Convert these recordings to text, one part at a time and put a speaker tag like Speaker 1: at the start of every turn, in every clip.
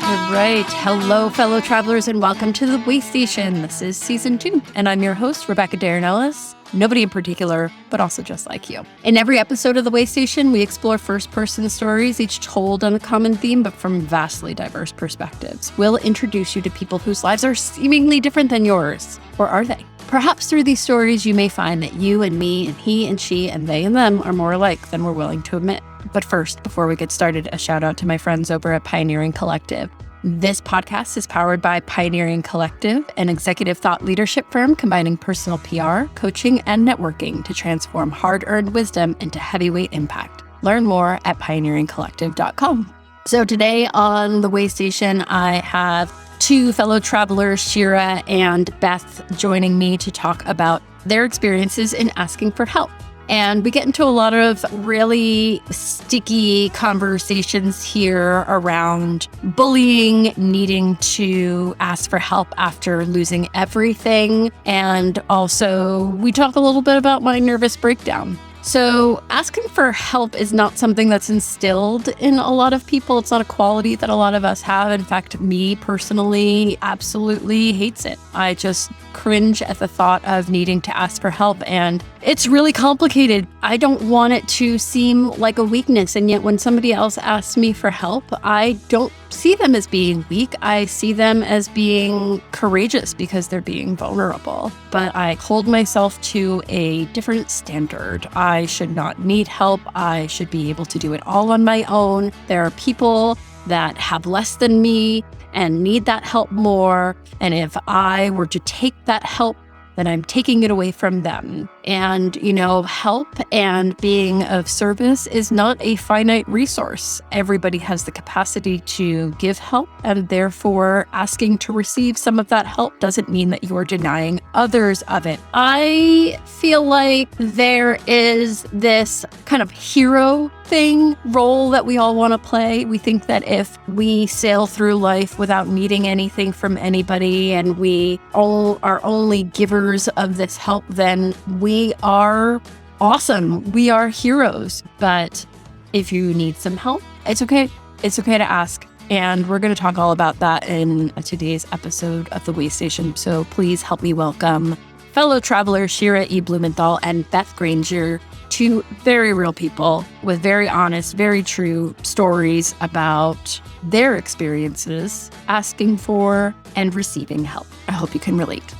Speaker 1: All right. Hello, fellow travelers, and welcome to The Way Station. This is season 2, and I'm your host, Rebecca Darren Ellis. Nobody in particular, but also just like you. In every episode of The Way Station, we explore first-person stories, each told on a common theme, but from vastly diverse perspectives. We'll introduce you to people whose lives are seemingly different than yours. Or are they? Perhaps through these stories, you may find that you and me and he and she and they and them are more alike than we're willing to admit. But first, before we get started, a shout out to my friends over at Pioneering Collective. This podcast is powered by Pioneering Collective, an executive thought leadership firm combining personal PR, coaching, and networking to transform hard-earned wisdom into heavyweight impact. Learn more at pioneeringcollective.com. So today on The Way Station, I have two fellow travelers, Shira and Beth, joining me to talk about their experiences in asking for help. And we get into a lot of really sticky conversations here around bullying, needing to ask for help after losing everything. And also, we talk a little bit about my nervous breakdown. So asking for help is not something that's instilled in a lot of people. It's not a quality that a lot of us have. In fact, me personally absolutely hates it. I just cringe at the thought of needing to ask for help. And it's really complicated. I don't want it to seem like a weakness. And yet when somebody else asks me for help, I don't see them as being weak. I see them as being courageous because they're being vulnerable. But I hold myself to a different standard. I should not need help. I should be able to do it all on my own. There are people that have less than me and need that help more. And if I were to take that help, then I'm taking it away from them. And, help and being of service is not a finite resource. Everybody has the capacity to give help, and therefore asking to receive some of that help doesn't mean that you're denying others of it. I feel like there is this kind of hero role that we all want to play. We think that if we sail through life without needing anything from anybody and we all are only givers of this help, then we are awesome. We are heroes. But if you need some help, it's okay. It's okay to ask. And we're going to talk all about that in today's episode of The Way Station. So please help me welcome fellow travelers Shira E. Blumenthal and Beth Granger, two very real people with very honest, very true stories about their experiences asking for and receiving help. I hope you can relate.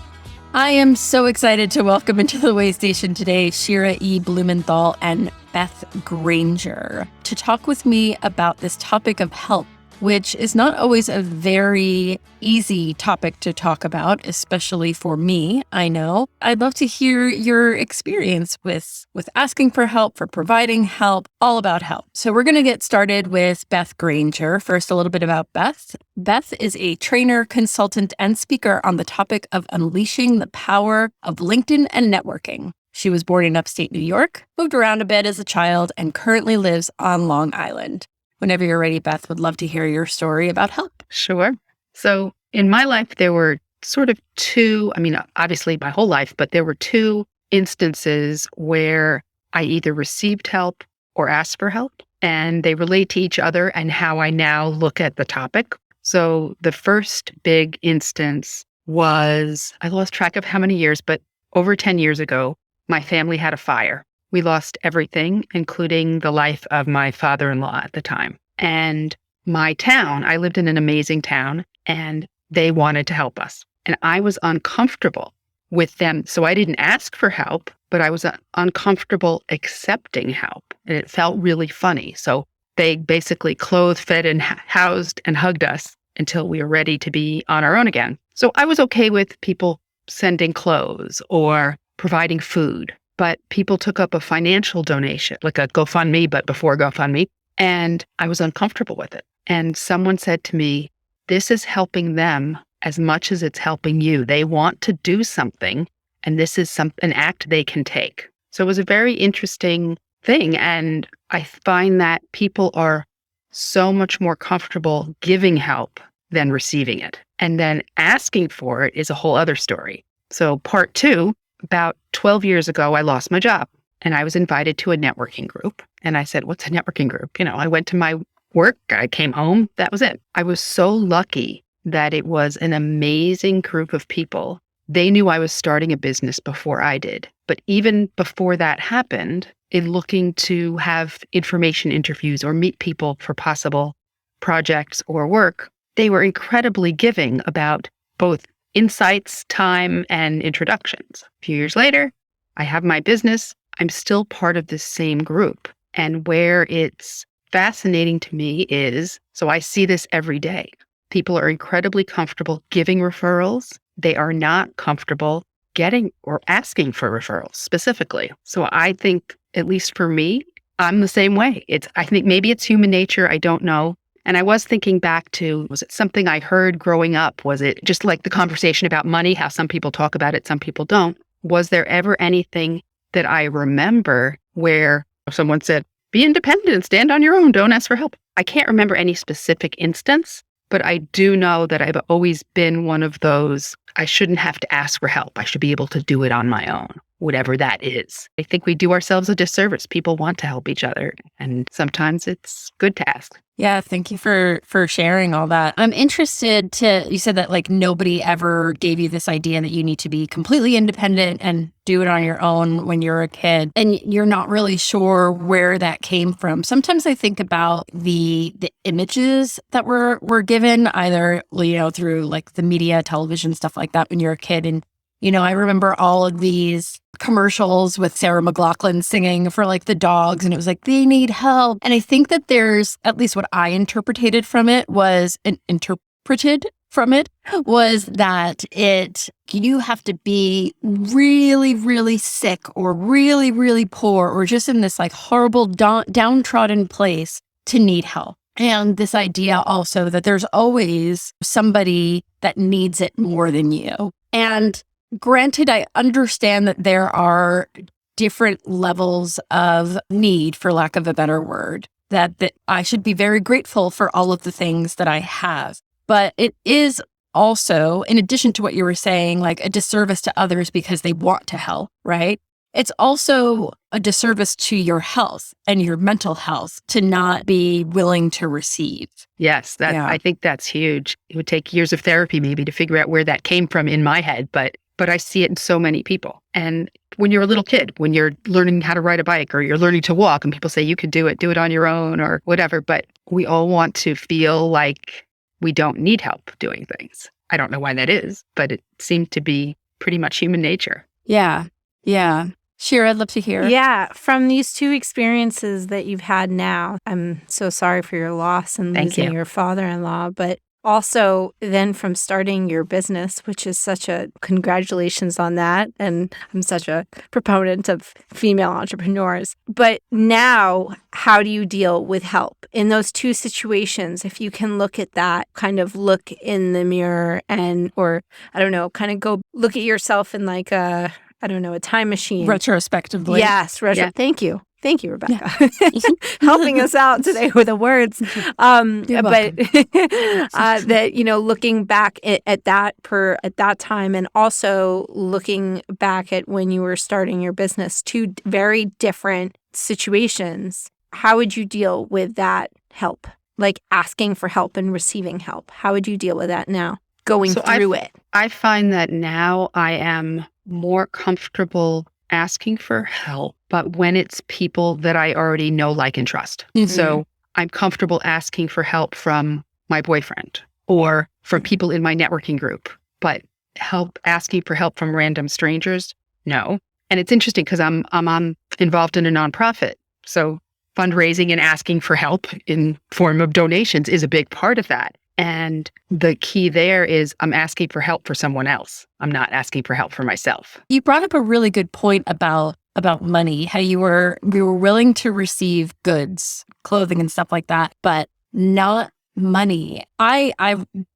Speaker 1: I am so excited to welcome into the Way Station today Shira E. Blumenthal and Beth Granger to talk with me about this topic of help, which is not always a very easy topic to talk about, especially for me, I know. I'd love to hear your experience with asking for help, for providing help, all about help. So we're going to get started with Beth Granger. First, a little bit about Beth. Beth is a trainer, consultant, and speaker on the topic of unleashing the power of LinkedIn and networking. She was born in upstate New York, moved around a bit as a child, and currently lives on Long Island. Whenever you're ready, Beth, would love to hear your story about help.
Speaker 2: Sure. So in my life, there were sort of two, obviously my whole life, but there were two instances where I either received help or asked for help, and they relate to each other and how I now look at the topic. So the first big instance was, I lost track of how many years, but over 10 years ago, my family had a fire. We lost everything, including the life of my father-in-law at the time. And my town, I lived in an amazing town, and they wanted to help us. And I was uncomfortable with them. So I didn't ask for help, but I was uncomfortable accepting help. And it felt really funny. So they basically clothed, fed, and housed and hugged us until we were ready to be on our own again. So I was okay with people sending clothes or providing food. But people took up a financial donation, like a GoFundMe, but before GoFundMe, and I was uncomfortable with it. And someone said to me, this is helping them as much as it's helping you. They want to do something, and this is an act they can take. So it was a very interesting thing. And I find that people are so much more comfortable giving help than receiving it. And then asking for it is a whole other story. So part two, about 12 years ago, I lost my job and I was invited to a networking group. And I said, what's a networking group? I went to my work. I came home. That was it. I was so lucky that it was an amazing group of people. They knew I was starting a business before I did. But even before that happened, in looking to have information interviews or meet people for possible projects or work, they were incredibly giving about both insights, time, and introductions. A few years later, I have my business. I'm still part of this same group. And where it's fascinating to me is, so I see this every day. People are incredibly comfortable giving referrals. They are not comfortable getting or asking for referrals specifically. So I think, at least for me, I'm the same way. I think maybe it's human nature. I don't know. And I was thinking back to, was it something I heard growing up? Was it just like the conversation about money, how some people talk about it, some people don't? Was there ever anything that I remember where someone said, be independent, stand on your own, don't ask for help? I can't remember any specific instance, but I do know that I've always been one of those, I shouldn't have to ask for help. I should be able to do it on my own, whatever that is. I think we do ourselves a disservice. People want to help each other, and sometimes it's good to ask.
Speaker 1: Yeah, thank you for sharing all that. I'm interested you said that like nobody ever gave you this idea that you need to be completely independent and do it on your own when you're a kid, and you're not really sure where that came from. Sometimes I think about the images that were given either, through like the media, television, stuff like that when you're a kid. And I remember all of these commercials with Sarah McLachlan singing for like the dogs, and it was like, they need help. And I think that there's, at least what I interpreted from it was that you have to be really, really sick or really, really poor or just in this like horrible downtrodden place to need help. And this idea also that there's always somebody that needs it more than you. And granted, I understand that there are different levels of need, for lack of a better word, that I should be very grateful for all of the things that I have. But it is also, in addition to what you were saying, like a disservice to others because they want to help, right? It's also a disservice to your health and your mental health to not be willing to receive.
Speaker 2: Yes, I think that's huge. It would take years of therapy maybe to figure out where that came from in my head, but I see it in so many people. And when you're a little kid, when you're learning how to ride a bike or you're learning to walk and people say you can do it on your own or whatever, but we all want to feel like we don't need help doing things. I don't know why that is, but it seemed to be pretty much human nature.
Speaker 1: Yeah. Shira, I'd love to hear.
Speaker 3: Yeah, from these two experiences that you've had now, I'm so sorry for your loss and losing your father-in-law, but also then from starting your business, which is such a congratulations on that. And I'm such a proponent of female entrepreneurs. But now, how do you deal with help in those two situations? If you can look at that, kind of look in the mirror or I don't know, kind of go look at yourself in like a time machine.
Speaker 1: Retrospectively.
Speaker 3: Yes. Thank you. Thank you, Rebecca, helping us out today with the words. But that, looking back at that time and also looking back at when you were starting your business, two very different situations. How would you deal with that help? Like asking for help and receiving help. How would you deal with that now, going through it?
Speaker 2: I find that now I am more comfortable asking for help, but when it's people that I already know, like, and trust. Mm-hmm. So I'm comfortable asking for help from my boyfriend or from people in my networking group, but asking for help from random strangers, no. And it's interesting because I'm involved in a nonprofit. So fundraising and asking for help in form of donations is a big part of that. And the key there is I'm asking for help for someone else. I'm not asking for help for myself.
Speaker 1: You brought up a really good point about money, how we were willing to receive goods, clothing and stuff like that, but not money. I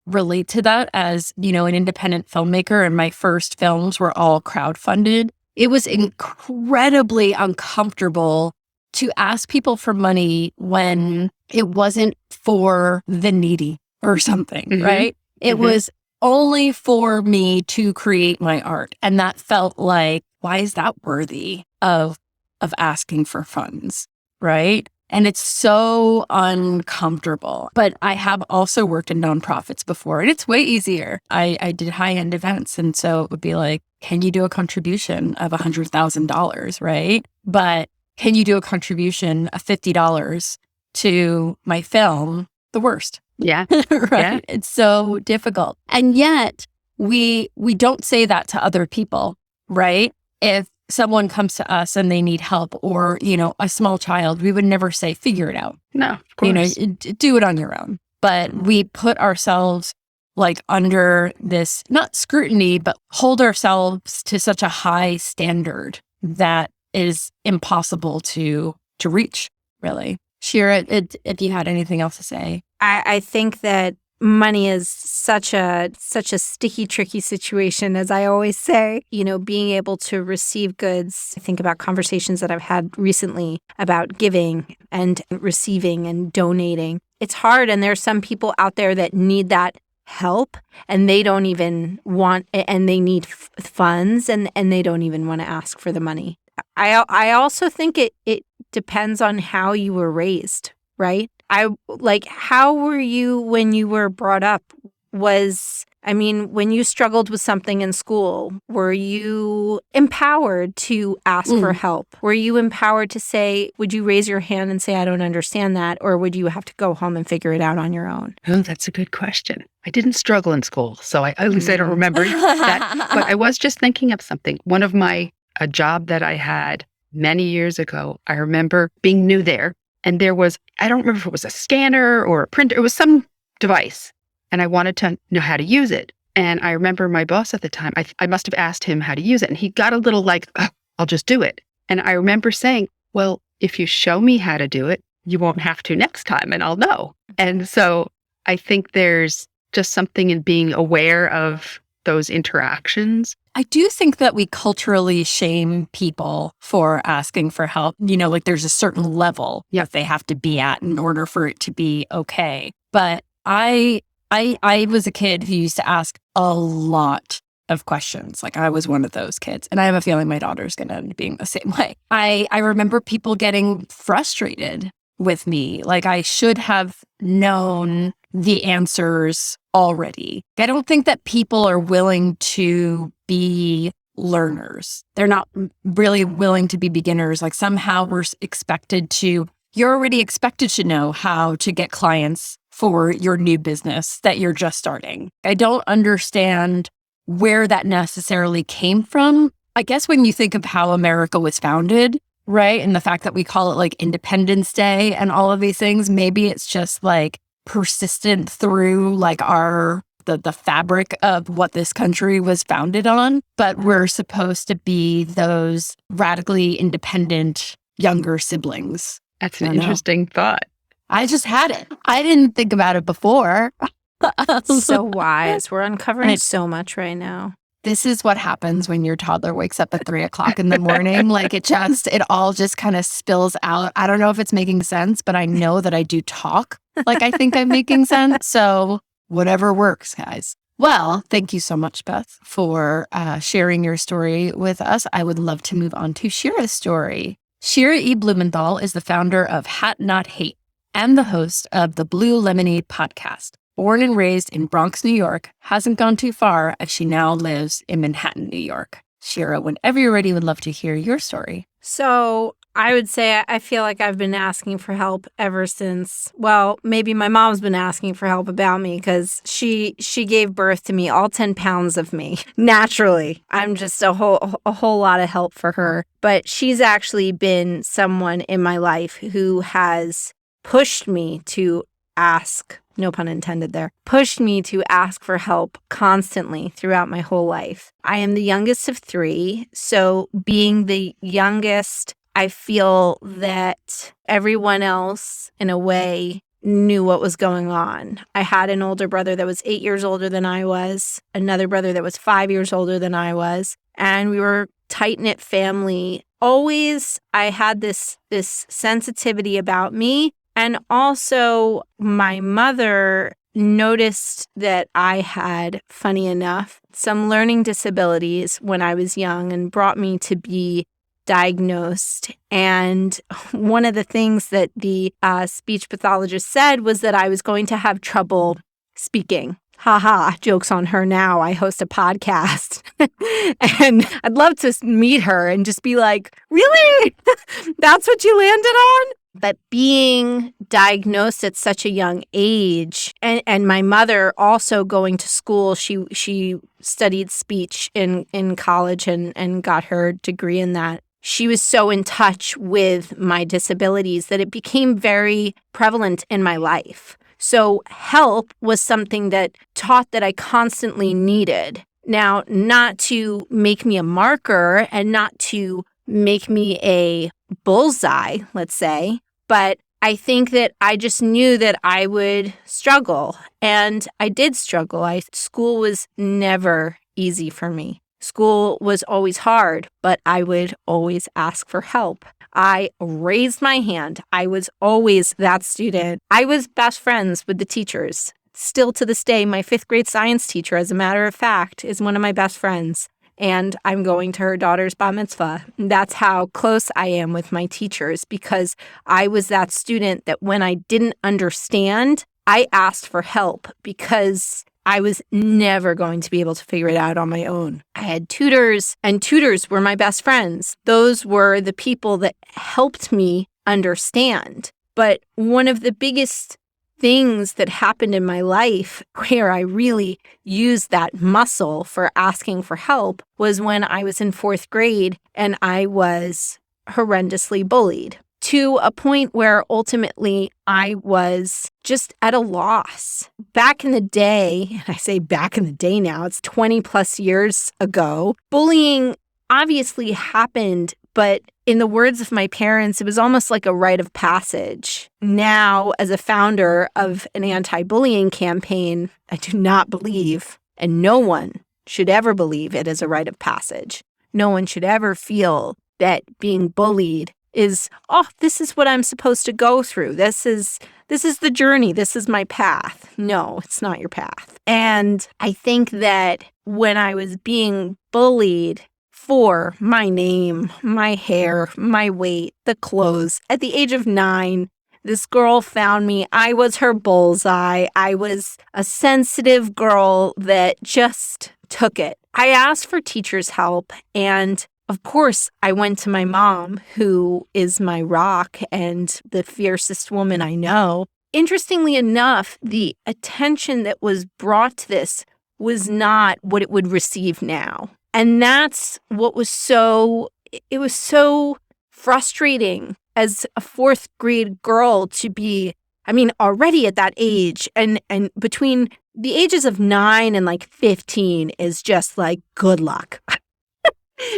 Speaker 1: relate to that as, an independent filmmaker, and my first films were all crowdfunded. It was incredibly uncomfortable to ask people for money when it wasn't for the needy or something, mm-hmm. right? It mm-hmm. was only for me to create my art. And that felt like, why is that worthy of asking for funds, right? And it's so uncomfortable. But I have also worked in nonprofits before, and it's way easier. I did high-end events. And so it would be like, can you do a contribution of $100,000, right? But can you do a contribution of $50 to my film? The worst.
Speaker 2: Yeah.
Speaker 1: Right?
Speaker 2: Yeah.
Speaker 1: It's so difficult. And yet we don't say that to other people, right? If someone comes to us and they need help, or, a small child, we would never say, figure it out.
Speaker 2: No, of course.
Speaker 1: Do it on your own. But we put ourselves like under this, not scrutiny, but hold ourselves to such a high standard that is impossible to reach, really. Shira, if you had anything else to say.
Speaker 3: I think that money is such a sticky, tricky situation, as I always say. Being able to receive goods. I think about conversations that I've had recently about giving and receiving and donating. It's hard, and there's some people out there that need that help, and they don't even want, and they need funds, and they don't even want to ask for the money. I also think it depends on how you were raised, right? How were you when you were brought up? When you struggled with something in school, were you empowered to ask for help? Were you empowered to say, would you raise your hand and say, I don't understand that? Or would you have to go home and figure it out on your own?
Speaker 2: Oh, that's a good question. I didn't struggle in school, so at least I don't remember that. But I was just thinking of something. One of a job that I had many years ago, I remember being new there. And there was, I don't remember if it was a scanner or a printer, it was some device. And I wanted to know how to use it. And I remember my boss at the time, I must have asked him how to use it. And he got a little like, I'll just do it. And I remember saying, well, if you show me how to do it, you won't have to next time and I'll know. And so I think there's just something in being aware of those interactions.
Speaker 1: I do think that we culturally shame people for asking for help. Like there's a certain level that they have to be at in order for it to be okay. But I was a kid who used to ask a lot of questions. Like I was one of those kids. And I have a feeling my daughter's going to end up being the same way. I remember people getting frustrated with me. Like I should have known the answers already. I don't think that people are willing to be learners. They're not really willing to be beginners. Like somehow you're already expected to know how to get clients for your new business that you're just starting. I don't understand where that necessarily came from. I guess when you think of how America was founded, right? And the fact that we call it like Independence Day and all of these things, maybe it's just like persistent through like the fabric of what this country was founded on. But we're supposed to be those radically independent younger siblings.
Speaker 2: That's an interesting thought.
Speaker 1: I just had it. I didn't think about it before.
Speaker 3: So wise. We're uncovering so much right now.
Speaker 1: This is what happens when your toddler wakes up at 3:00 in the morning. Like it all just kind of spills out. I don't know if it's making sense, but I know that I do talk like I think I'm making sense. So whatever works, guys. Well, thank you so much, Beth, for sharing your story with us. I would love to move on to Shira's story. Shira E. Blumenthal is the founder of Hat Not Hate and the host of the Blue Lemonade podcast. Born and raised in Bronx, New York, hasn't gone too far as she now lives in Manhattan, New York. Shira, whenever you're ready, would love to hear your story.
Speaker 3: So I would say I feel like I've been asking for help ever since, well, maybe my mom's been asking for help about me because she gave birth to me, all 10 pounds of me, naturally. I'm just a whole lot of help for her. But she's actually been someone in my life who has pushed me to ask, no pun intended there, pushed me to ask for help constantly throughout my whole life. I am the youngest of 3, so being the youngest, I feel that everyone else, in a way, knew what was going on. I had an older brother that was 8 years older than I was, another brother that was 5 years older than I was, and we were a tight-knit family. Always, I had this sensitivity about me. And also, my mother noticed that I had, funny enough, some learning disabilities when I was young and brought me to be diagnosed. And one of the things that the speech pathologist said was that I was going to have trouble speaking. Haha, joke's on her now. I host a podcast. And I'd love to meet her and just be like, really? That's what you landed on? But being diagnosed at such a young age, and my mother also going to school, she studied speech in college and got her degree in that. She was so in touch with my disabilities that it became very prevalent in my life. So help was something that taught that I constantly needed. Now, not to make me a marker and not to make me a bullseye, let's say, but I think that I just knew that I would struggle. And I did struggle. School was never easy for me. School was always hard, but I would always ask for help. I raised my hand. I was always that student. I was best friends with the teachers. Still to this day, my 5th grade science teacher, as a matter of fact, is one of my best friends. And I'm going to her daughter's bat mitzvah. That's how close I am with my teachers, because I was that student that when I didn't understand, I asked for help because I was never going to be able to figure it out on my own. I had tutors, and tutors were my best friends. Those were the people that helped me understand. But one of the biggest things that happened in my life where I really used that muscle for asking for help was when I was in 4th grade and I was horrendously bullied, to a point where ultimately I was just at a loss. Back in the day, and I say back in the day now, it's 20 plus years ago, bullying obviously happened, but in the words of my parents, it was almost like a rite of passage. Now, as a founder of an anti-bullying campaign, I do not believe, and no one should ever believe it as a rite of passage. No one should ever feel that being bullied is, oh, this is what I'm supposed to go through. This is the journey. This is my path. No, it's not your path. And I think that when I was being bullied for my name, my hair, my weight, the clothes, at the age of 9, this girl found me. I was her bullseye. I was a sensitive girl that just took it. I asked for teachers' help, and of course, I went to my mom, who is my rock and the fiercest woman I know. Interestingly enough, the attention that was brought to this was not what it would receive now. And that's what was so frustrating as a 4th grade girl to be, already at that age, and between the ages of 9 and like 15 is just like, good luck.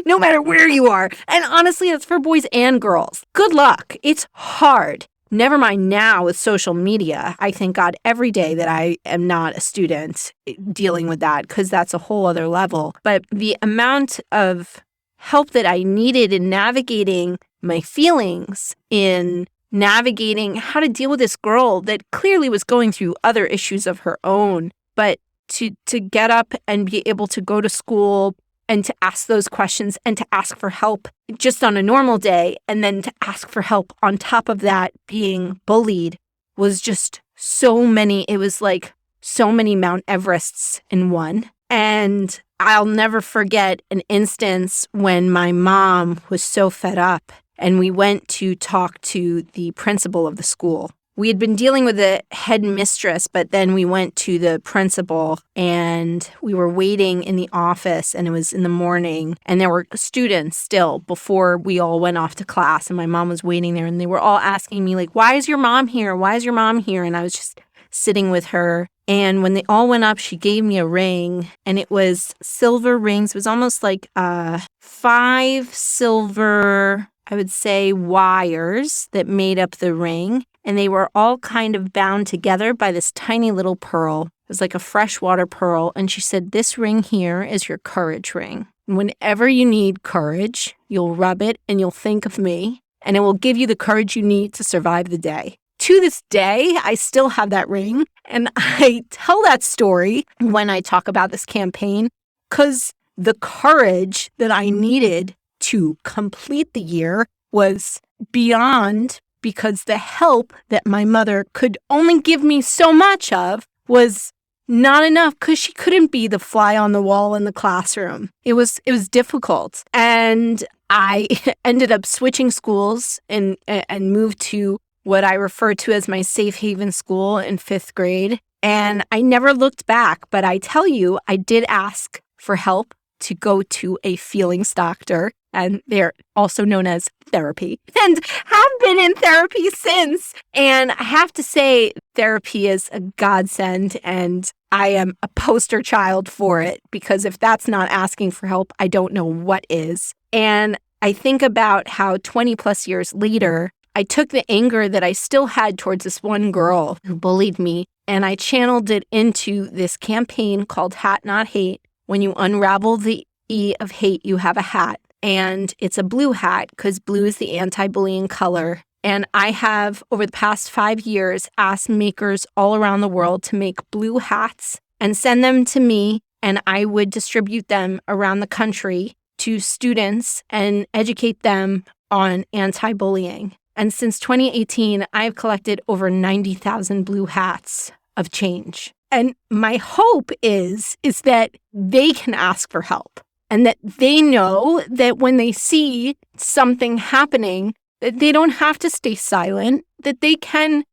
Speaker 3: No matter where you are. And honestly, that's for boys and girls. Good luck. It's hard. Never mind now with social media. I thank God every day that I am not a student dealing with that, because that's a whole other level. But the amount of help that I needed in navigating my feelings, in navigating how to deal with this girl that clearly was going through other issues of her own, but to get up and be able to go to school and to ask those questions and to ask for help just on a normal day, and then to ask for help on top of that, being bullied, was just so many. It was like so many Mount Everests in one. And I'll never forget an instance when my mom was so fed up and we went to talk to the principal of the school. We had been dealing with the headmistress, but then we went to the principal and we were waiting in the office, and it was in the morning, and there were students still before we all went off to class, and my mom was waiting there, and they were all asking me, like, why is your mom here? Why is your mom here? And I was just sitting with her. And when they all went up, she gave me a ring, and it was silver rings. It was almost like 5 silver, I would say, wires that made up the ring. And they were all kind of bound together by this tiny little pearl. It was like a freshwater pearl. And she said, this ring here is your courage ring. And whenever you need courage, you'll rub it and you'll think of me, and it will give you the courage you need to survive the day. To this day, I still have that ring. And I tell that story when I talk about this campaign, because the courage that I needed to complete the year was beyond, because the help that my mother could only give me so much of was not enough, because she couldn't be the fly on the wall in the classroom. It was difficult. And I ended up switching schools and moved to what I refer to as my safe haven school in 5th grade. And I never looked back, but I tell you, I did ask for help to go to a feelings doctor, and they're also known as therapy, and have been in therapy since. And I have to say, therapy is a godsend, and I am a poster child for it, because if that's not asking for help, I don't know what is. And I think about how 20 plus years later, I took the anger that I still had towards this one girl who bullied me, and I channeled it into this campaign called Hat Not Hate. When you unravel the E of hate, you have a hat. And it's a blue hat, because blue is the anti-bullying color. And I have, over the past 5 years, asked makers all around the world to make blue hats and send them to me, and I would distribute them around the country to students and educate them on anti-bullying. And since 2018, I've collected over 90,000 blue hats of change. And my hope is that they can ask for help, and that they know that when they see something happening, that they don't have to stay silent, that they can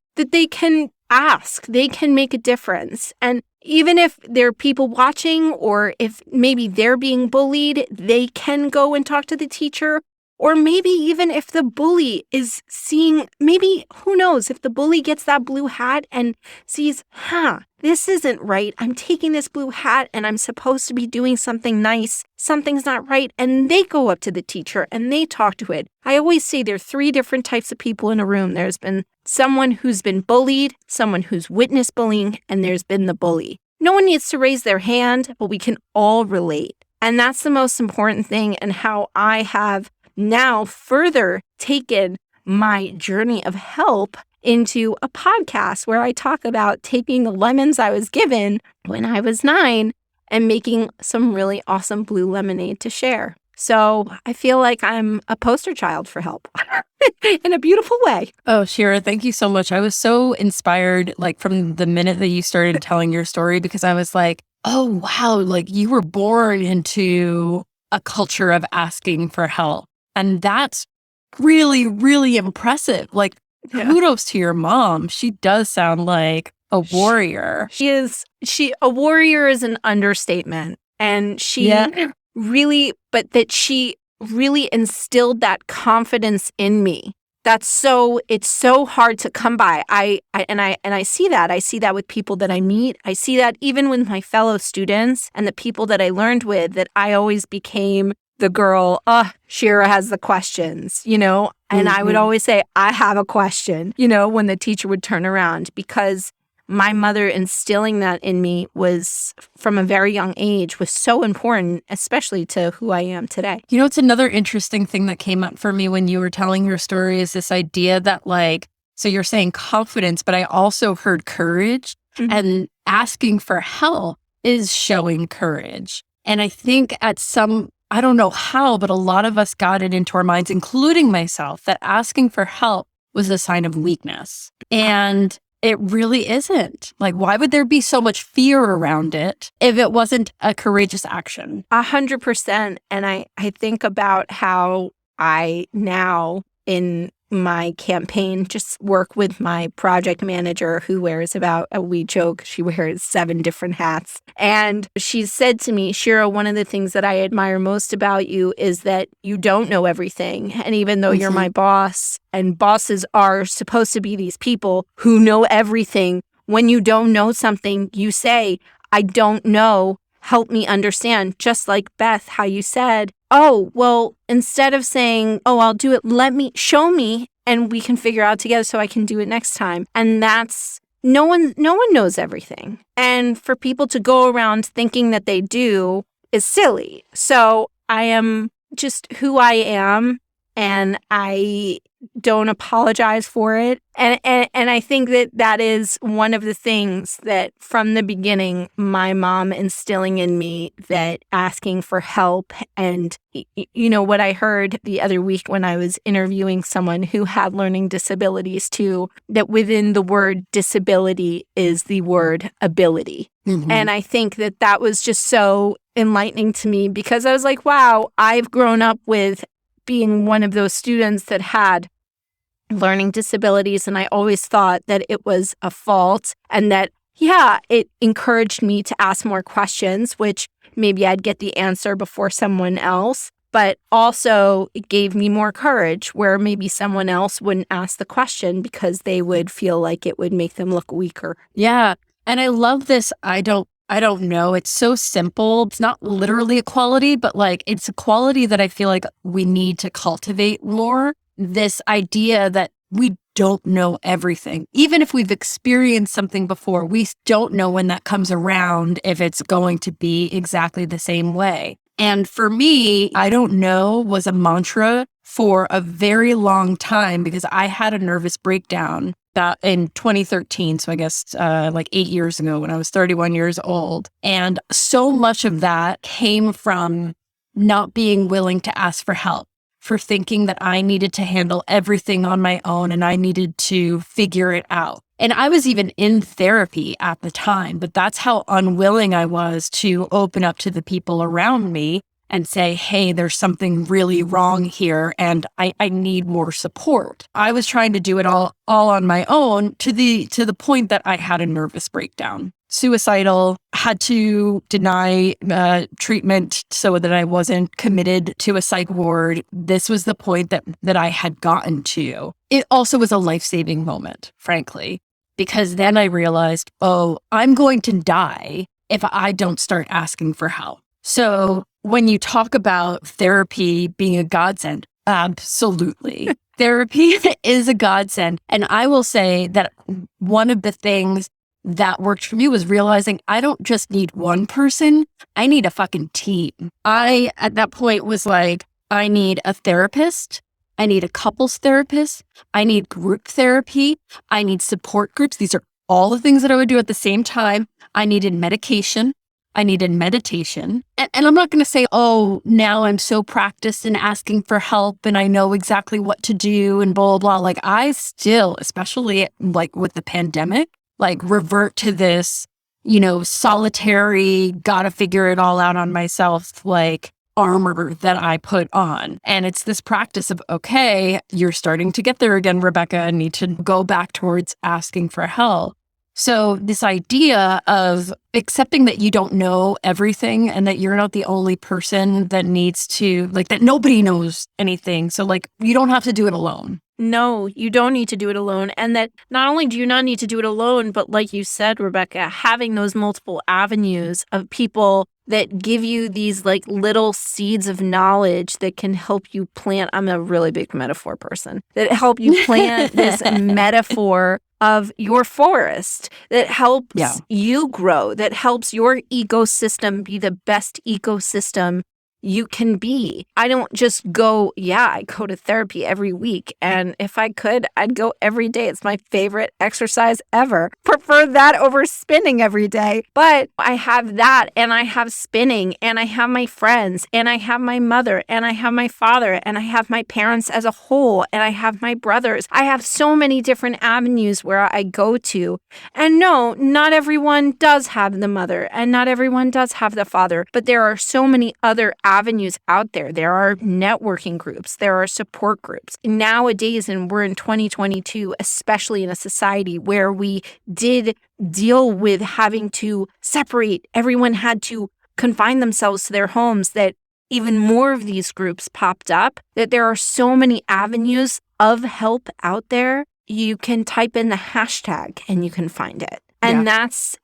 Speaker 3: ask, they can make a difference. And even if there are people watching, or if maybe they're being bullied, they can go and talk to the teacher. Or maybe even if the bully is seeing, maybe, who knows, if the bully gets that blue hat and sees, this isn't right. I'm taking this blue hat and I'm supposed to be doing something nice. Something's not right. And they go up to the teacher and they talk to it. I always say there are 3 different types of people in a room. There's been someone who's been bullied, someone who's witnessed bullying, and there's been the bully. No one needs to raise their hand, but we can all relate. And that's the most important thing, and how I have now further taken my journey of help into a podcast where I talk about taking the lemons I was given when I was 9 and making some really awesome blue lemonade to share. So I feel like I'm a poster child for help in a beautiful way.
Speaker 1: Oh, Shira, thank you so much. I was so inspired, like from the minute that you started telling your story, because I was like, oh, wow, like you were born into a culture of asking for help. And that's really, really impressive. Like, kudos to your mom. She does sound like a warrior.
Speaker 3: A warrior is an understatement. And she really instilled that confidence in me. It's so hard to come by. I see that. I see that with people that I meet. I see that even with my fellow students and the people that I learned with, that I always became the girl, Shira has the questions, and I would always say, I have a question, when the teacher would turn around, because my mother instilling that in me was, from a very young age, was so important, especially to who I am today.
Speaker 1: It's another interesting thing that came up for me when you were telling your story is this idea that, like, so you're saying confidence, but I also heard courage, and asking for help is showing courage. And I think I don't know how, but a lot of us got it into our minds, including myself, that asking for help was a sign of weakness. And it really isn't. Like, why would there be so much fear around it if it wasn't a courageous action?
Speaker 3: 100%. And I think about how I now, in my campaign, just work with my project manager, who wears we joke, she wears 7 different hats. And she said to me, Shira, one of the things that I admire most about you is that you don't know everything. And even though you're my boss, and bosses are supposed to be these people who know everything, when you don't know something, you say, I don't know, help me understand. Just like Beth, how you said, oh, well, instead of saying, oh, I'll do it, show me, and we can figure out together so I can do it next time. And that's, no one knows everything. And for people to go around thinking that they do is silly. So I am just who I am, and I don't apologize for it. And I think that is one of the things that from the beginning, my mom instilling in me, that asking for help. And, what I heard the other week when I was interviewing someone who had learning disabilities too, that within the word disability is the word ability. Mm-hmm. And I think that was just so enlightening to me, because I was like, wow, I've grown up with being one of those students that had learning disabilities. And I always thought that it was a fault, and that, it encouraged me to ask more questions, which maybe I'd get the answer before someone else. But also it gave me more courage, where maybe someone else wouldn't ask the question because they would feel like it would make them look weaker.
Speaker 1: Yeah. And I love this. I don't know. It's so simple. It's not literally a quality, but like it's a quality that I feel like we need to cultivate more. This idea that we don't know everything. Even if we've experienced something before, we don't know when that comes around if it's going to be exactly the same way. And for me, I don't know was a mantra for a very long time, because I had a nervous breakdown in 2013. So I guess like 8 years ago, when I was 31 years old. And so much of that came from not being willing to ask for help, for thinking that I needed to handle everything on my own and I needed to figure it out. And I was even in therapy at the time, but that's how unwilling I was to open up to the people around me and say, hey, there's something really wrong here and I need more support. I was trying to do it all on my own, to the point that I had a nervous breakdown. Suicidal, had to deny treatment so that I wasn't committed to a psych ward. This was the point that I had gotten to. It also was a life-saving moment, frankly, because then I realized, I'm going to die if I don't start asking for help. So when you talk about therapy being a godsend, absolutely. Therapy is a godsend. And I will say that one of the things that worked for me was realizing I don't just need one person, I need a fucking team. I, at that point, was like, I need a therapist, I need a couples therapist, I need group therapy, I need support groups. These are all the things that I would do at the same time. I needed medication, I needed meditation. And I'm not going to say, now I'm so practiced in asking for help and I know exactly what to do and blah, blah, blah. Like I still, especially like with the pandemic, like revert to this, solitary, gotta figure it all out on myself, like armor that I put on. And it's this practice of, okay, you're starting to get there again, Rebecca, I need to go back towards asking for help. So this idea of accepting that you don't know everything and that you're not the only person that needs to, like, that nobody knows anything. So like, you don't have to do it alone.
Speaker 3: No, you don't need to do it alone. And that not only do you not need to do it alone, but like you said, Rebecca, having those multiple avenues of people that give you these like little seeds of knowledge that can help you plant. I'm a really big metaphor person, that help you plant this metaphor of your forest that helps you grow, that helps your ecosystem be the best ecosystem you can be. I don't just go, I go to therapy every week. And if I could, I'd go every day. It's my favorite exercise ever. Prefer that over spinning every day. But I have that, and I have spinning, and I have my friends, and I have my mother, and I have my father, and I have my parents as a whole, and I have my brothers. I have so many different avenues where I go to. And no, not everyone does have the mother, and not everyone does have the father, but there are so many other avenues out there. There are networking groups, there are support groups. Nowadays, and we're in 2022, especially in a society where we did deal with having to separate, everyone had to confine themselves to their homes, that even more of these groups popped up, that there are so many avenues of help out there. You can type in the hashtag and you can find it. And that's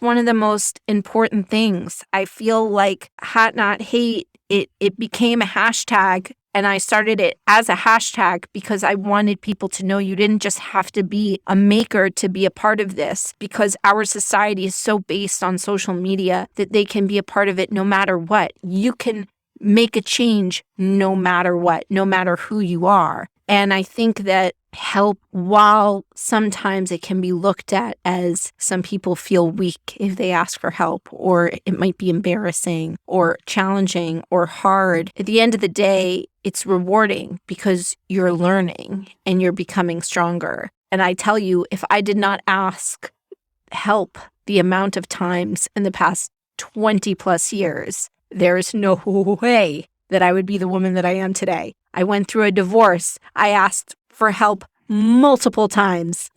Speaker 3: one of the most important things. I feel like Hat Not Hate, it became a hashtag, and I started it as a hashtag because I wanted people to know you didn't just have to be a maker to be a part of this, because our society is so based on social media that they can be a part of it no matter what. You can make a change no matter what, no matter who you are. And I think that help, while sometimes it can be looked at as some people feel weak if they ask for help, or it might be embarrassing or challenging or hard, at the end of the day, it's rewarding because you're learning and you're becoming stronger. And I tell you, if I did not ask help the amount of times in the past 20 plus years, there's no way that I would be the woman that I am today. I went through a divorce. I asked for help multiple times.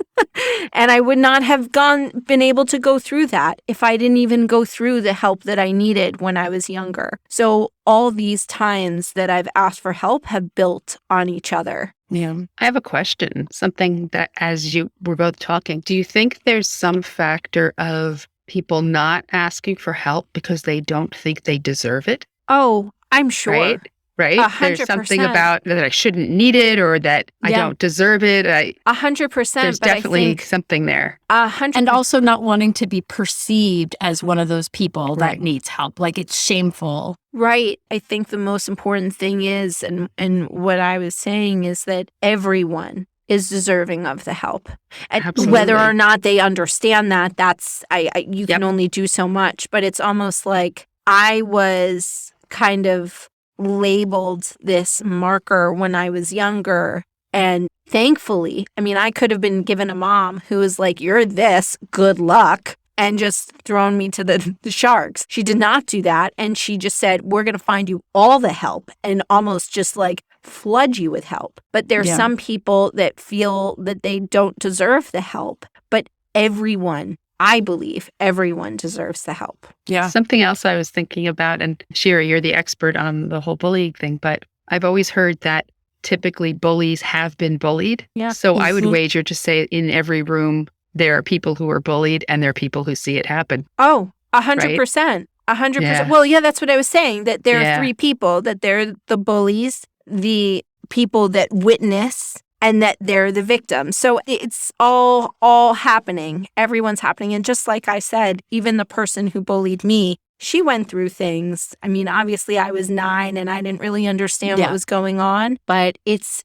Speaker 3: And I would not have been able to go through that if I didn't even go through the help that I needed when I was younger. So all these times that I've asked for help have built on each other.
Speaker 2: Yeah. I have a question, something that as you were both talking, do you think there's some factor of people not asking for help because they don't think they deserve it?
Speaker 3: Oh, I'm sure.
Speaker 2: Right?
Speaker 3: 100%.
Speaker 2: There's something about that I shouldn't need it or that I don't deserve it.
Speaker 3: 100%.
Speaker 2: There's definitely something there.
Speaker 3: 100%.
Speaker 1: And also not wanting to be perceived as one of those people that needs help. Like it's shameful.
Speaker 3: Right. I think the most important thing is, and what I was saying is that everyone is deserving of the help. And
Speaker 2: Absolutely.
Speaker 3: whether or not they understand that, that's, you can only do so much. But it's almost like I was kind of labeled this marker when I was younger. And thankfully, I mean, I could have been given a mom who was like, you're this, good luck, and just thrown me to the sharks. She did not do that. And she just said, we're going to find you all the help, and almost just like flood you with help. But there's some people that feel that they don't deserve the help. But everyone, I believe everyone deserves the help.
Speaker 1: Yeah.
Speaker 2: Something else I was thinking about, and Shira, you're the expert on the whole bullying thing, but I've always heard that typically bullies have been bullied.
Speaker 3: Yeah.
Speaker 2: So I would wager to say in every room, there are people who are bullied and there are people who see it happen.
Speaker 3: Oh, 100%. 100%.
Speaker 2: Yeah.
Speaker 3: Well, yeah, that's what I was saying, that there are three people, that they're the bullies, the people that witness, and that they're the victims. So it's all happening. Everyone's happening. And just like I said, even the person who bullied me, she went through things. I mean, obviously I was 9 and I didn't really understand what was going on, but it's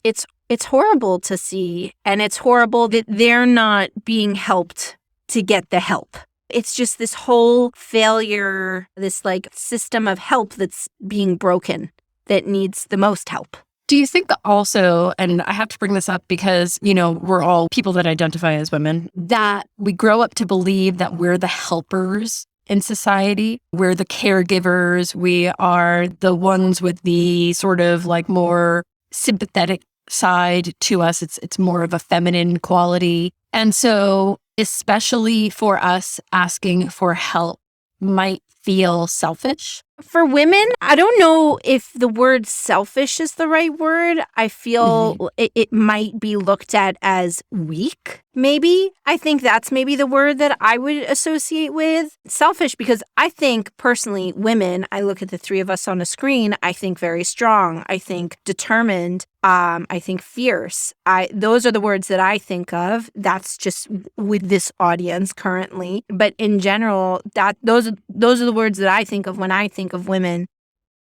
Speaker 3: horrible to see. And it's horrible that they're not being helped to get the help. It's just this whole failure, this like system of help that's being broken that needs the most help.
Speaker 1: Do you think that also, and I have to bring this up because, you know, we're all people that identify as women, that we grow up to believe that we're the helpers in society. We're the caregivers. We are the ones with the sort of like more sympathetic side to us. It's more of a feminine quality. And so, especially for us, asking for help might feel selfish.
Speaker 3: For women, I don't know if the word selfish is the right word. I feel it might be looked at as weak, maybe. I think that's maybe the word that I would associate with selfish, because I think personally, women, I look at the three of us on a screen, I think very strong. I think determined. I think fierce. Those are the words that I think of. That's just with this audience currently. But in general, those are the words that I think of when I think of women.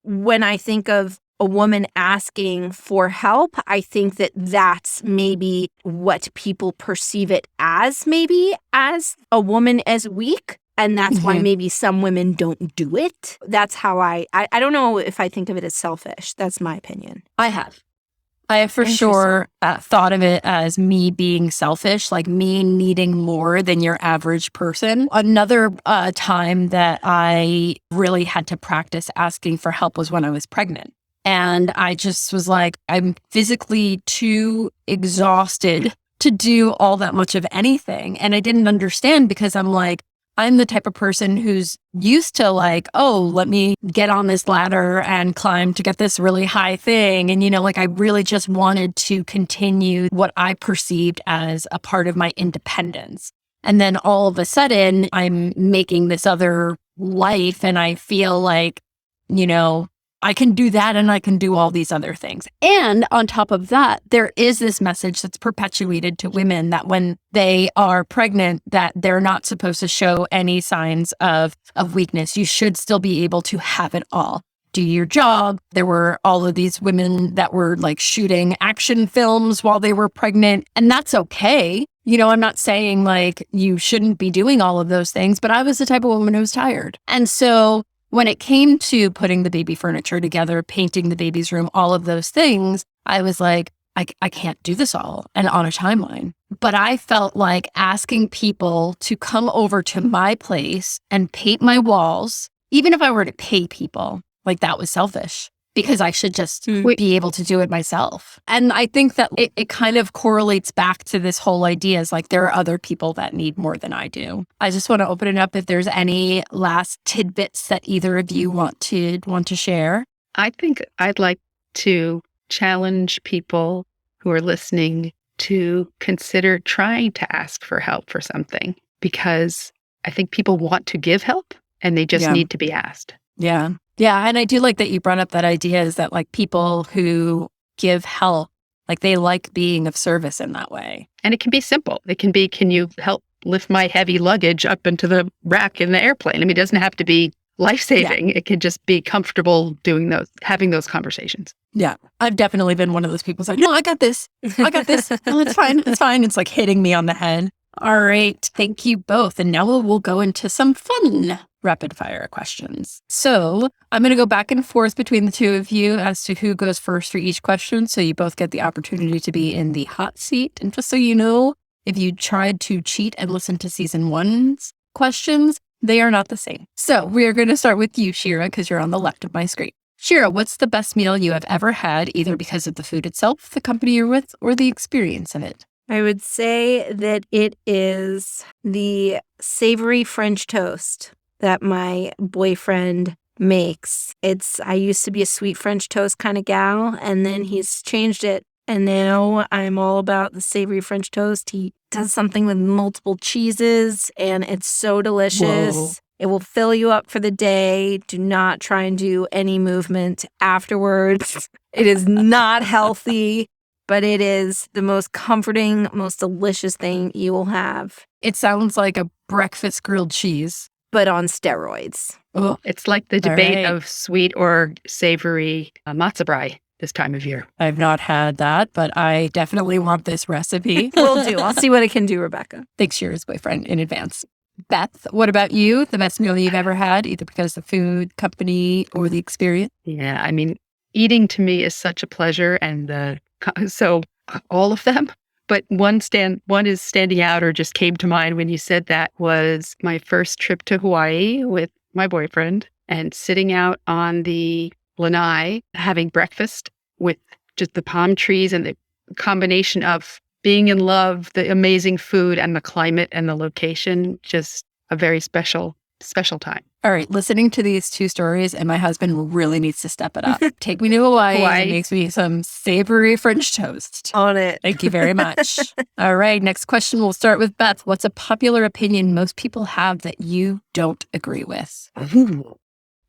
Speaker 3: When I think of a woman asking for help, I think that that's maybe what people perceive it as, maybe as a woman as weak. And that's why maybe some women don't do it. That's how I don't know if I think of it as selfish. That's my opinion.
Speaker 1: I have for sure thought of it as me being selfish, like me needing more than your average person. Another time that I really had to practice asking for help was when I was pregnant. And I just was like, I'm physically too exhausted to do all that much of anything. And I didn't understand because I'm like, I'm the type of person who's used to like, oh, let me get on this ladder and climb to get this really high thing. And, you know, like I really just wanted to continue what I perceived as a part of my independence. And then all of a sudden I'm making this other life and I feel like, you know, I can do that and I can do all these other things. And on top of that, there is this message that's perpetuated to women that when they are pregnant, that they're not supposed to show any signs of weakness. You should still be able to have it all. do your job. There were all of these women that were like shooting action films while they were pregnant. And that's okay. I'm not saying like you shouldn't be doing all of those things, but I was the type of woman who was tired. And so when it came to putting the baby furniture together, painting the baby's room, all of those things, I was like, I can't do this all and on a timeline. But I felt like asking people to come over to my place and paint my walls, even if I were to pay people, like that was selfish because I should just be able to do it myself. And I think that it kind of correlates back to this whole idea is like there are other people that need more than I do. I just want to open it up if there's any last tidbits that either of you want to share.
Speaker 2: I think I'd like to challenge people who are listening to consider trying to ask for help for something, because I think people want to give help and they just need to be asked.
Speaker 1: Yeah. Yeah. And I do like that you brought up that idea is that like people who give help, like they like being of service in that way.
Speaker 2: And it can be simple. It can be, can you help lift my heavy luggage up into the rack in the airplane? I mean, it doesn't have to be life-saving. Yeah. It can just be comfortable having those conversations.
Speaker 1: Yeah. I've definitely been one of those people who's like, no, I got this. I got this. No, it's fine. It's fine. It's like hitting me on the head. All right. Thank you both. And now we'll go into some fun rapid fire questions. So I'm going to go back and forth between the two of you as to who goes first for each question. So you both get the opportunity to be in the hot seat. And just so you know, if you tried to cheat and listen to season 1's questions, they are not the same. So we are going to start with you, Shira, because you're on the left of my screen. Shira, what's the best meal you have ever had, either because of the food itself, the company you're with, or the experience of it?
Speaker 3: I would say that it is the savory French toast that my boyfriend makes. I used to be a sweet French toast kind of gal, and then he's changed it. And now I'm all about the savory French toast. He does something with multiple cheeses, and it's so delicious. Whoa. It will fill you up for the day. Do not try and do any movement afterwards. It is not healthy, but it is the most comforting, most delicious thing you will have.
Speaker 1: It sounds like a breakfast grilled cheese,
Speaker 3: but on steroids.
Speaker 2: Oh, it's like the debate of sweet or savory matzo brie this time of year.
Speaker 1: I've not had that, but I definitely want this recipe.
Speaker 3: Will do. I'll see what it can do, Rebecca.
Speaker 1: Thanks, Shira's boyfriend, in advance. Beth, what about you? The best meal you've ever had, either because of the food, company, or the experience?
Speaker 2: Yeah, I mean, eating to me is such a pleasure, and so all of them. But one is standing out or just came to mind when you said that was my first trip to Hawaii with my boyfriend and sitting out on the lanai, having breakfast with just the palm trees and the combination of being in love, the amazing food and the climate and the location, just a very special time.
Speaker 1: All right, listening to these two stories, and my husband really needs to step it up. Take me to Hawaii and makes me some savory French toast.
Speaker 3: On it.
Speaker 1: Thank you very much. All right, next question. We'll start with Beth. What's a popular opinion most people have that you don't agree with?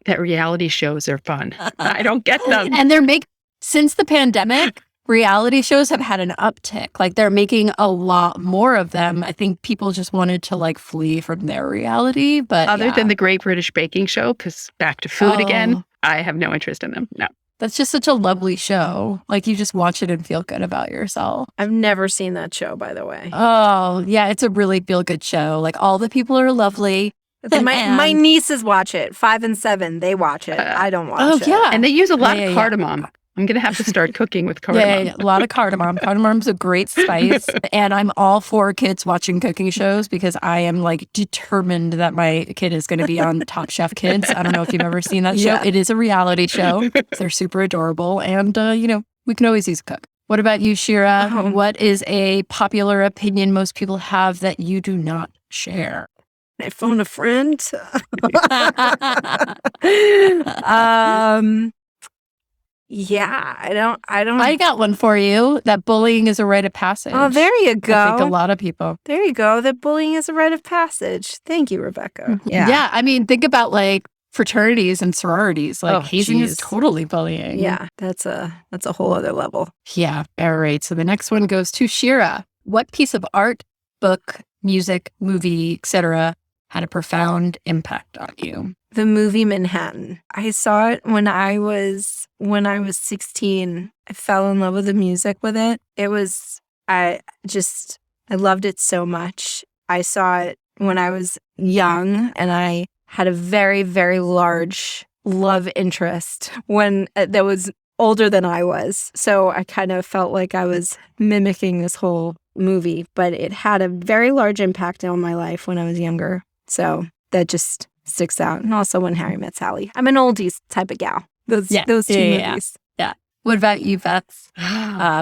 Speaker 2: That reality shows are fun. I don't get them.
Speaker 1: And since the pandemic, reality shows have had an uptick. Like they're making a lot more of them. I think people just wanted to like flee from their reality. But
Speaker 2: other than the Great British Baking Show, because back to food again, I have no interest in them. No.
Speaker 1: That's just such a lovely show. Like you just watch it and feel good about yourself.
Speaker 3: I've never seen that show, by the way.
Speaker 1: Oh, yeah. It's a really feel good show. Like all the people are lovely.
Speaker 3: My nieces watch it. 5 and 7, they watch it. I don't watch it.
Speaker 1: Oh, yeah.
Speaker 2: And they use a lot of cardamom. I'm going to have to start cooking with cardamom.
Speaker 1: Yeah, a lot of cardamom. Cardamom's a great spice. And I'm all for kids watching cooking shows because I am like determined that my kid is going to be on Top Chef Kids. I don't know if you've ever seen that show. It is a reality show. They're super adorable. And, we can always use a cook. What about you, Shira? What is a popular opinion most people have that you do not share?
Speaker 3: I phone a friend. Yeah, I don't.
Speaker 1: I got one for you. That bullying is a rite of passage.
Speaker 3: Oh, there you go.
Speaker 1: I think a lot of people.
Speaker 3: There you go. That bullying is a rite of passage. Thank you, Rebecca. Yeah.
Speaker 1: Yeah. I mean, think about like fraternities and sororities. Like hazing is totally bullying.
Speaker 3: Yeah, that's a whole other level.
Speaker 1: Yeah. All right. So the next one goes to Shira. What piece of art, book, music, movie, etc., had a profound impact on you?
Speaker 3: the movie Manhattan. I saw it when I was 16. I fell in love with the music with it. I loved it so much. I saw it when I was young, and I had a very, very large love interest when that was older than I was. So I kind of felt like I was mimicking this whole movie, but it had a very large impact on my life when I was younger. So that just sticks out. And also When Harry Met Sally. I'm an oldies type of gal. Those two movies.
Speaker 1: Yeah. What about you, Beth?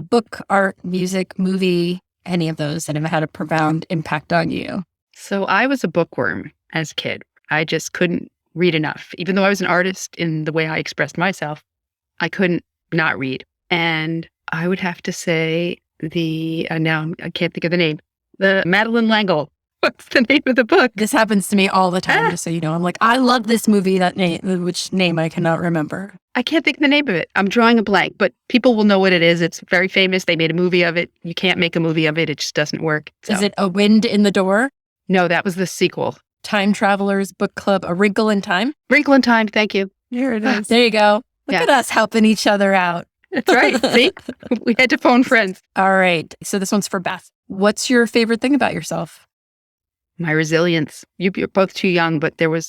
Speaker 1: Book, art, music, movie, any of those that have had a profound impact on you?
Speaker 2: So I was a bookworm as a kid. I just couldn't read enough. Even though I was an artist in the way I expressed myself, I couldn't not read. And I would have to say now I can't think of the name, the Madeleine L'Engle. What's the name of the book?
Speaker 1: This happens to me all the time, just so you know. I'm like, I love this movie, which name I cannot remember.
Speaker 2: I can't think of the name of it. I'm drawing a blank, but people will know what it is. It's very famous. They made a movie of it. You can't make a movie of it. It just doesn't work. So.
Speaker 1: Is it A Wind in the Door?
Speaker 2: No, that was the sequel.
Speaker 1: Time Travelers Book Club, A Wrinkle in Time?
Speaker 2: Wrinkle in Time, thank you.
Speaker 3: Here it is.
Speaker 1: There you go. Look at us helping each other out.
Speaker 2: That's right. See? We had to phone friends.
Speaker 1: All right. So this one's for Beth. What's your favorite thing about yourself?
Speaker 2: My resilience. You're both too young, but there were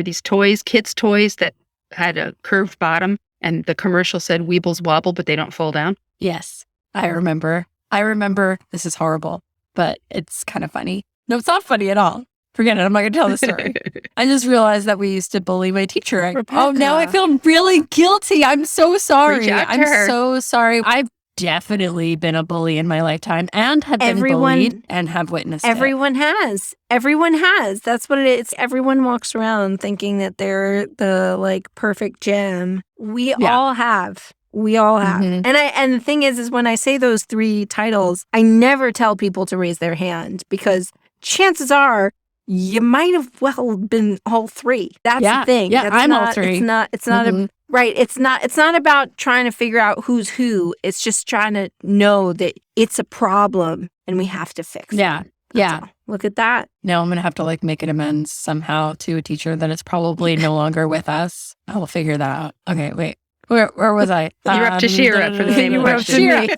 Speaker 2: these toys, kids' toys that had a curved bottom, and the commercial said Weebles wobble, but they don't fall down.
Speaker 1: Yes, I remember. This is horrible, but it's kind of funny. No, it's not funny at all. Forget it. I'm not going to tell the story. I just realized that we used to bully my teacher. Now I feel really guilty. I'm so sorry. I'm so sorry. I've definitely been a bully in my lifetime and have been bullied and have witnessed
Speaker 3: Everyone has. That's what it is. Everyone walks around thinking that they're the perfect gem. We all have. Mm-hmm. And the thing is when I say those 3 titles, I never tell people to raise their hand because chances are you might have been all 3. That's the thing.
Speaker 1: Yeah, I'm all 3.
Speaker 3: It's not right. It's not about trying to figure out who's who. It's just trying to know that it's a problem and we have to fix it.
Speaker 1: Yeah.
Speaker 3: Look at that.
Speaker 1: Now I'm going to have to make an amends somehow to a teacher that is probably no longer with us. I will figure that out. Okay, wait. Where was I?
Speaker 2: You're up to Shira for the same question.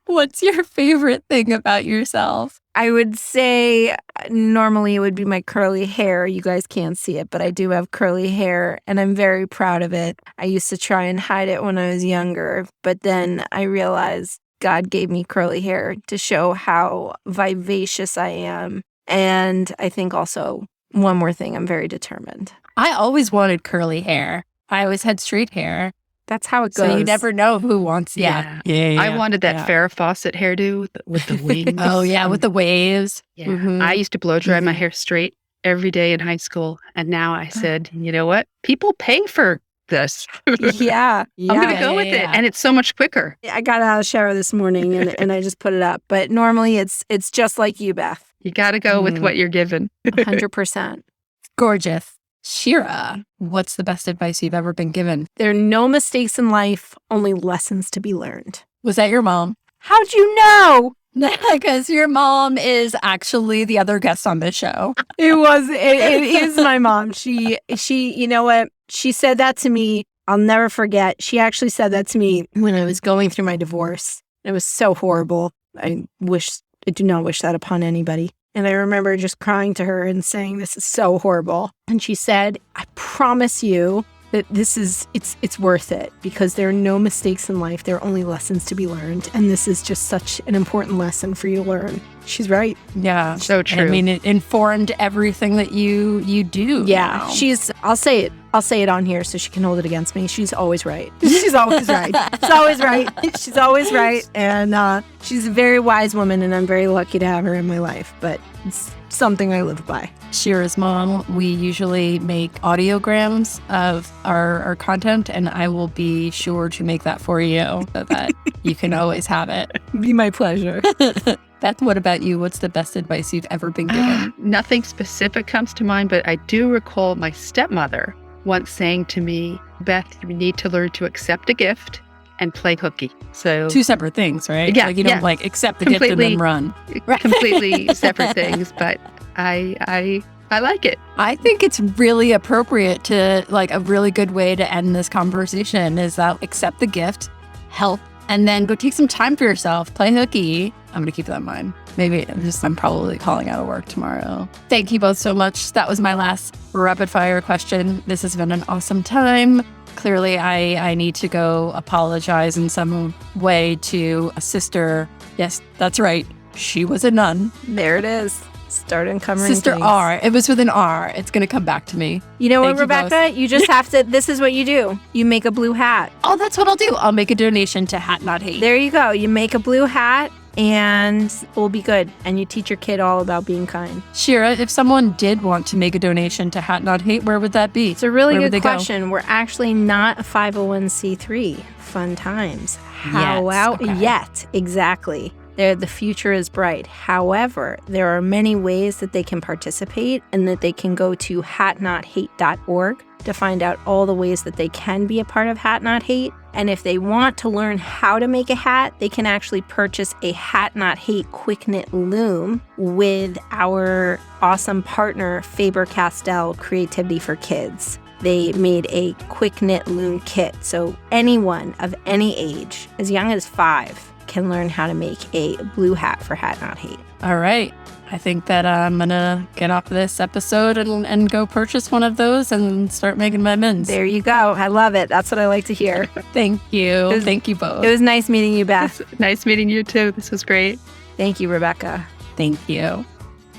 Speaker 1: What's your favorite thing about yourself?
Speaker 3: I would say normally it would be my curly hair. You guys can't see it, but I do have curly hair and I'm very proud of it. I used to try and hide it when I was younger, but then I realized God gave me curly hair to show how vivacious I am. And I think also one more thing, I'm very determined.
Speaker 1: I always wanted curly hair. I always had straight hair.
Speaker 3: That's how it goes.
Speaker 1: So you never know who wants it.
Speaker 2: Yeah. I wanted that Farrah Fawcett hairdo with the wings.
Speaker 1: Oh, yeah, with the waves.
Speaker 2: Yeah. Mm-hmm. I used to blow dry my hair straight every day in high school. And now I said, you know what? People pay for this.
Speaker 3: I'm going
Speaker 2: to go with it. And it's so much quicker.
Speaker 3: I got out of the shower this morning and I just put it up. But normally it's just like you, Beth.
Speaker 2: You got to go with what you're given.
Speaker 3: 100%.
Speaker 1: Gorgeous. Shira, what's the best advice you've ever been given?
Speaker 3: There are no mistakes in life, only lessons to be learned.
Speaker 1: Was that your mom?
Speaker 3: How'd you know?
Speaker 1: Because your mom is actually the other guest on this show.
Speaker 3: It is my mom. She, you know what? She said that to me. I'll never forget. She actually said that to me when I was going through my divorce. It was so horrible. I do not wish that upon anybody. And I remember just crying to her and saying, this is so horrible. And she said, I promise you that it's worth it because there are no mistakes in life. There are only lessons to be learned. And this is just such an important lesson for you to learn. She's right.
Speaker 1: Yeah.
Speaker 2: So true.
Speaker 1: I mean, it informed everything that you do.
Speaker 3: Yeah.
Speaker 1: Now.
Speaker 3: I'll say it on here so she can hold it against me. She's always right. She's always right. She's always right. She's always right. And she's a very wise woman, and I'm very lucky to have her in my life. But it's something I live by.
Speaker 1: Shira's mom, we usually make audiograms of our content, and I will be sure to make that for you so that you can always have it.
Speaker 3: Be my pleasure.
Speaker 1: Beth, what about you? What's the best advice you've ever been given?
Speaker 2: Nothing specific comes to mind, but I do recall my stepmother once saying to me, Beth, you need to learn to accept a gift and play hooky. So
Speaker 1: 2 separate things, right?
Speaker 2: Yeah.
Speaker 1: You don't accept the gift and then run.
Speaker 2: Completely separate things, but I I like it.
Speaker 1: I think it's really appropriate to, like, a really good way to end this conversation is that accept the gift, help, and then go take some time for yourself. Play hooky. I'm going to keep that in mind. Maybe I'm probably calling out of work tomorrow. Thank you both so much. That was my last rapid fire question. This has been an awesome time. Clearly, I need to go apologize in some way to a sister. Yes, that's right. She was a nun.
Speaker 3: There it is. Start uncovering
Speaker 1: Sister
Speaker 3: things.
Speaker 1: R. It was with an R. It's going to come back to me.
Speaker 3: You know
Speaker 1: Thank
Speaker 3: what, Rebecca? You just have to, this is what you do. You make a blue hat.
Speaker 1: Oh, that's what I'll do. I'll make a donation to Hat Not Hate.
Speaker 3: There you go. You make a blue hat and we'll be good. And you teach your kid all about being kind.
Speaker 1: Shira, if someone did want to make a donation to Hat Not Hate, where would that be?
Speaker 3: It's a really good question. We're actually not a 501c3. Fun times. Yet. Exactly. The future is bright. However, there are many ways that they can participate and that they can go to hatnothate.org to find out all the ways that they can be a part of Hat Not Hate. And if they want to learn how to make a hat, they can actually purchase a Hat Not Hate quick knit loom with our awesome partner, Faber-Castell Creativity for Kids. They made a quick knit loom kit. So anyone of any age, as young as 5, can learn how to make a blue hat for Hat Not Hate.
Speaker 1: All right. I think that I'm going to get off this episode and go purchase one of those and start making my amends.
Speaker 3: There you go. I love it. That's what I like to hear.
Speaker 1: Thank you. Thank you both.
Speaker 3: It was nice meeting you, Beth.
Speaker 2: Nice meeting you too. This was great.
Speaker 3: Thank you, Rebecca.
Speaker 1: Thank you.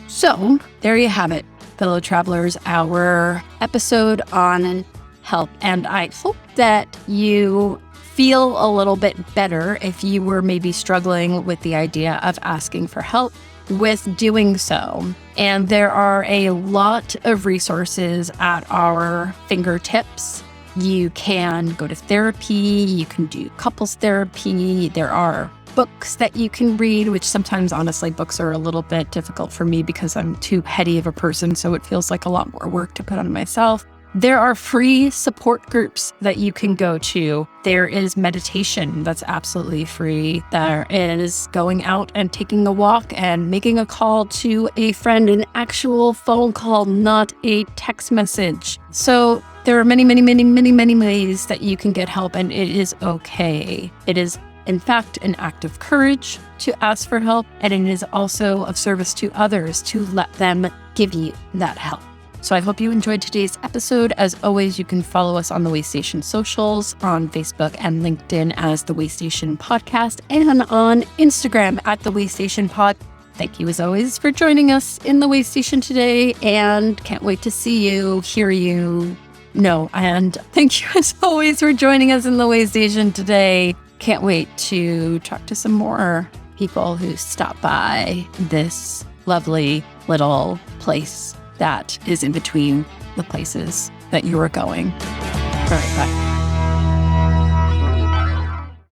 Speaker 1: So there you have it, fellow travelers, our episode on help. And I hope that you feel a little bit better if you were maybe struggling with the idea of asking for help with doing so. And there are a lot of resources at our fingertips. You can go to therapy, you can do couples therapy, there are books that you can read, which sometimes, honestly, books are a little bit difficult for me because I'm too heady of a person, so it feels like a lot more work to put on myself. There are free support groups that you can go to. There is meditation that's absolutely free. There is going out and taking a walk and making a call to a friend, an actual phone call, not a text message. So there are many, many, many, many, many ways that you can get help, and it is okay. It is, in fact, an act of courage to ask for help, and it is also of service to others to let them give you that help. So I hope you enjoyed today's episode. As always, you can follow us on the Waystation socials, on Facebook and LinkedIn as The Waystation Podcast, and on Instagram at The Waystation Pod. Thank you, as always, for joining us in The Waystation today, and can't wait to see you, hear you. And thank you, as always, for joining us in The Waystation today. Can't wait to talk to some more people who stop by this lovely little place that is in between the places that you are going. All right, bye.